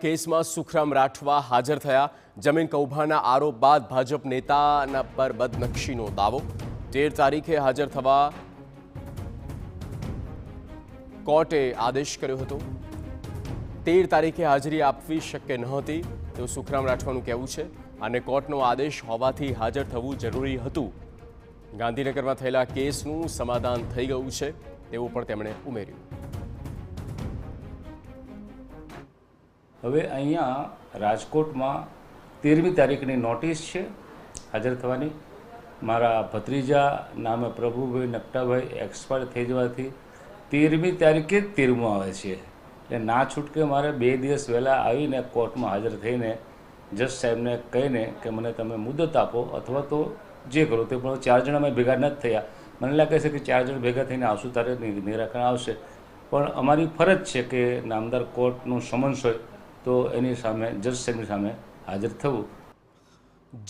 કેસમાં સુખરામ રાઠવા હાજર થયા। જમીન કૌભાંડના આરોપ બાદ ભાજપ નેતાના પર બદનક્ષીનો દાવો। 13 તારીખે હાજર થવા કોર્ટે આદેશ કર્યો હતો। 13 તારીખે હાજરી આપવી શક્ય નહોતી તેવું સુખરામ રાઠવાનું કહેવું છે અને કોર્ટનો આદેશ હોવાથી હાજર થવું જરૂરી હતું। ગાંધીનગરમાં થયેલા કેસનું સમાધાન થઈ ગયું છે તેવું પણ તેમણે ઉમેર્યું। હવે અહીંયા રાજકોટમાં 13મી તારીખની નોટિસ છે હાજર થવાની। મારા ભત્રીજા નામે પ્રભુભાઈ નકટાભાઈ એક્સપાયર થઈ જવાથી 13મી તારીખે જ 13મું આવે છે, એટલે ના છૂટકે મારે 2 દિવસ વહેલા આવીને કોર્ટમાં હાજર થઈને જજ સાહેબને કહીને કે મને તમે મુદત આપો અથવા તો જે કરો તે, પણ 4 જણા અમે ભેગા નથી થયા। મને લાગે છે કે 4 જણ ભેગા થઈને આવશું ત્યારે નિરાકરણ આવશે, પણ અમારી ફરજ છે કે નામદાર કોર્ટનું સમન્સ હોય તો એની સામે જજ સાહેબની સામે હાજર થવું।